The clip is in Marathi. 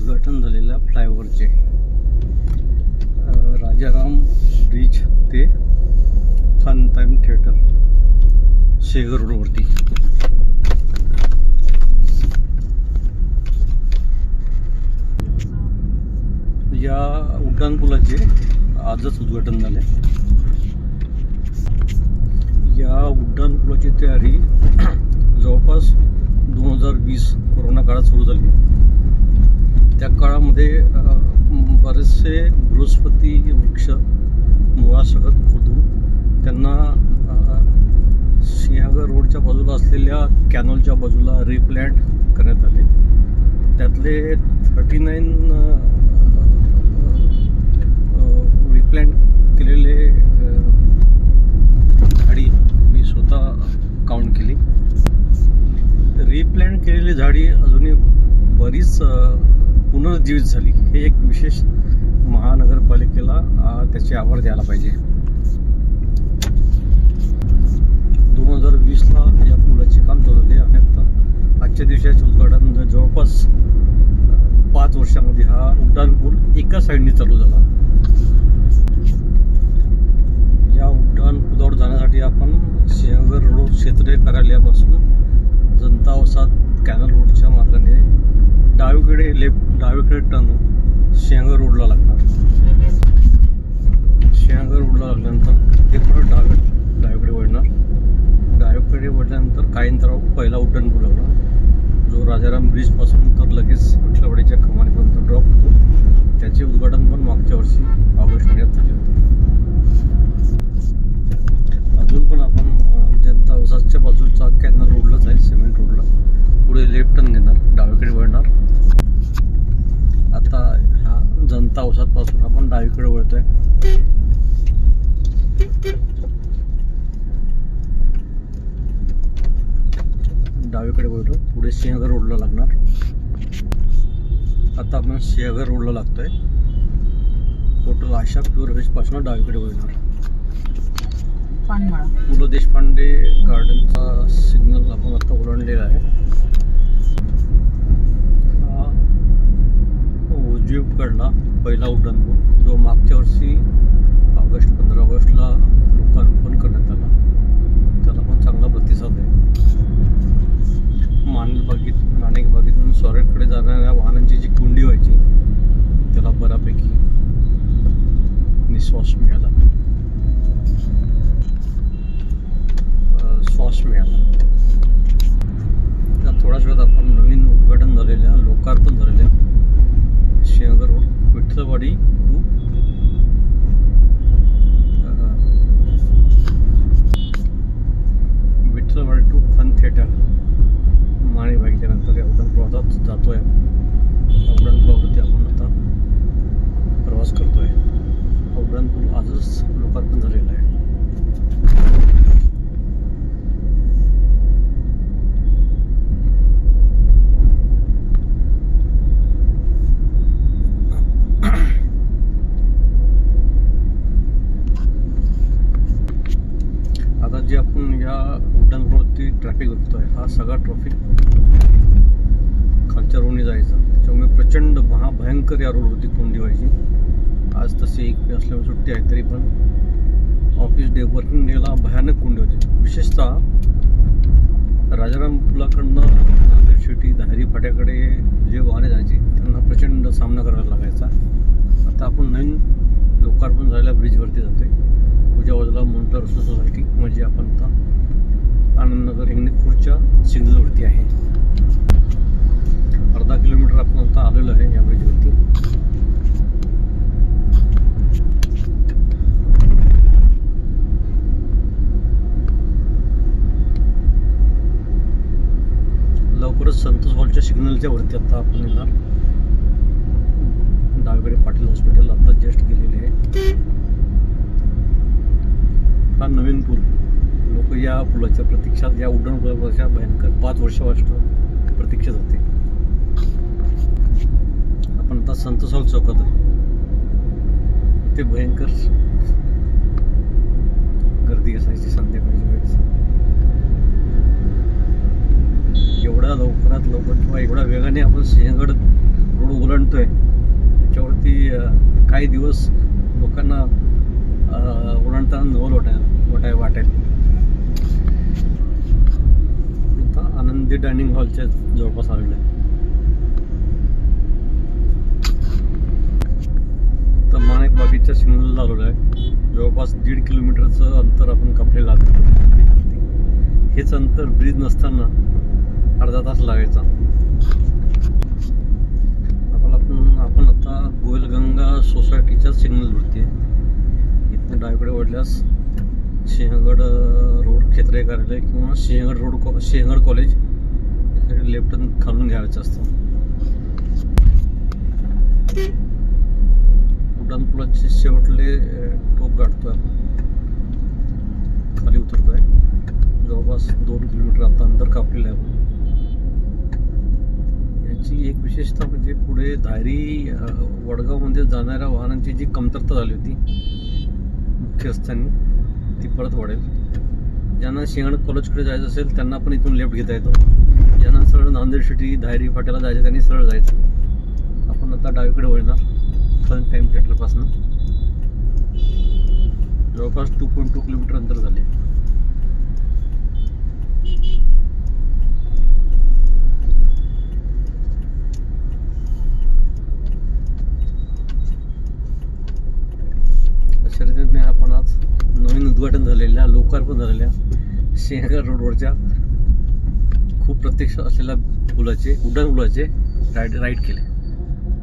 उद्घाटन झालेल्या फ्लायओव्हरचे राजाराम ब्रिज ते फन टाइम थिएटर शेगर रोडवरती. या उड्डाणपुलाचे आजच उद्घाटन झाले. या उड्डाणपुलाची तयारी जवळपास 2020 कोरोना काळात सुरू झाली. त्या काळामध्ये बरेचसे बृहस्पती वृक्ष मुळासकट खोदून त्यांना सिंहगड रोडच्या बाजूला असलेल्या कॅनॉलच्या बाजूला रिप्लॅन्ट करण्यात आले. त्यातले 39 रिप्लॅन्ट केलेले झाडी मी स्वतः काउंट केली. रिप्लॅन्ट केलेली झाडी अजूनही बरीच पुनर्जीवित झाली. हे एक विशेष महानगरपालिकेला त्याचे आभार द्यायला पाहिजे. 2020ला या पुलाचे काम चालू झाले आणि आता आजच्या दिवसाचे उद्घाटन जवळपास 5 वर्षामध्ये हा उड्डाण पूल एका साईडने चालू झाला. या उड्डाण पुलावर जाण्यासाठी आपण सिंहगड रोड क्षेत्रीय कार्यालयापासून जनता वसाहत कॅनल रोडच्या मार्गाने डावीकडे टर्न सिंहगड रोडला लागणार. सिंहगड रोडला लागल्यानंतर ते परत डावीकडे वळणार. डावीकडे वळल्यानंतर काही अंतरावर पहिला उड्डाण पूल लागणार, जो राजाराम ब्रिजपासून तर लगेच विठलवाडीच्या कमानीपर्यंत ड्रॉप होतो. त्याचे उद्घाटन पण मागच्या वर्षी ऑगस्ट महिन्यात झाले होते. अजून पण आपण जनता वसाहतच्या बाजूचा कॅनल रोडलाच आहे, सिमेंट रोडला. पुढे लेफ्ट टर्न घेणार, डावीकडे वळणार. आता ह्या जनता वसाहतपासून आपण डावीकडे वळतोय. डावीकडे वळतो, पुढे सिंहगड रोडला लागणार. आता आपण सिंहगड रोडला लागतोय. हॉटेल आशा प्युअर व्हेज पासून डावीकडे वळणार. पु ल देशपांडे गार्डनचा सिग्नल आपण आता ओलांडलेला आहे. हा उजवीकडला पहिला उड्डाणपूल, जो मागच्या वर्षी 15 ऑगस्टला लोकार्पण करण्यात आला. त्याला पण चांगला प्रतिसाद आहे. नाणेबागेतून स्वारगेटकडे जाणाऱ्या वाहनांची जी कुंडी व्हायची, त्याला बऱ्यापैकी श्वास मिळाला. त्या थोड्याच वेळात आपण नवीन उद्घाटन झालेल्या, लोकार्पण झालेल्या Sinhagad road Vitthalwadi to fun theatre माणी बाईकच्यानंतर या उड्डाणपुलात जातोय. उड्डाणपुलावरती आपण आता प्रवास करतोय. उड्डाणपूल आजच लोकार्पण झालेलं आहे. आता जे आपण या उड्डाणपुलावरती ट्रॅफिक बघतोय, हा सगळा ट्रॅफिक खालच्या रोडने जायचा. त्याच्यामुळे प्रचंड महाभयंकर या रोडवरती कोंडी व्हायची. आज तशी 1 मे असल्यामुळे सुट्टी आहे, तरी पण ऑफिस डे, वर्किंग डेला भयानक कोंडी होती. विशेषतः राजाराम पुलाकडनं नांदेड सिटी धारी फाट्याकडे जे वाहने जायचे, त्यांना प्रचंड सामना करायला लागायचा. आता आपण नवीन लोकार्पण झालेल्या ब्रिजवरती जातोय. उजव्या बाजूला मोंटला सोसायटी, म्हणजे आपण आता आनंदनगर हिंगणे खुर्च्या सिग्नलवरती आहे. अर्धा किलोमीटर आपण आता आलेलो आहे या ब्रिजवरती. लवकरच संतोष हॉलच्या सिग्नलच्या वरती आता आपण येणार. डावीकडे पाटील हॉस्पिटल आता जस्ट गेलेले आहे. हा नवीन पूल. लोक या पुलाच्या प्रतीक्षात, या उड्डाणपुलाच्या भयंकर 5 वर्षापासून प्रतीक्षेत होते. आपण आता संतोष हॉल चौकात आहे. इथे भयंकर गर्दी असायची संध्याकाळच्या वेळेस. एवढ्या लवकरात लवकर किंवा एवढ्या वेगाने आपण सिंहगड रोड ओलांडतोय त्याच्यावरती काही दिवस लोकांना ओलांडताना नवल वाटेल. आता आनंदी डायनिंग हॉलच्या जवळपास आलेलं आहे. तर माणिक बागेच्या सिग्नलला आलेलो आहे. जवळपास 1.5 किलोमीटरचं अंतर आपण कापलेलं आहे. हेच अंतर ब्रिज नसताना अर्धा तास लागायचा. आपण आता गोयलगंगा सोसायटीच्या सिग्नलवरती आहे. इथनं डावीकडे वळल्यास सिंहगड रोड क्षेत्रीय कार्यालय किंवा सिंहगड कॉलेज यासाठी लेफ्ट खालून घ्यायचं असतं. उड्डाणपुलाचे शेवटले टोक गाठतोय आपण, खाली उतरतोय. जवळपास 2 किलोमीटर आता अंतर कापलेलं आहे आपण. याची एक विशेषता म्हणजे पुढे धायरी वडगावमध्ये जाणाऱ्या वाहनांची जी कमतरता झाली होती मुख्य रस्त्याने ती परत वाढेल. ज्यांना सिंहगड कॉलेजकडे जायचं असेल त्यांना पण इथून लेफ्ट घेता येतो. ज्यांना सरळ नांदेड सिटी धायरी फाट्याला जायचं त्यांनी सरळ जायचं. आपण आता डावीकडे वळणार फन टाईम थिएटरपासून. जवळपास 2.2 किलोमीटर अंतर झाले. अशा रीतीने आपण आज नवीन उद्घाटन झालेल्या लोकार्पण झालेल्या सिंहगड रोडवरच्या खूप प्रत्यक्ष असलेल्या पुलाचे उड्डाणपुलाचे राईड केले.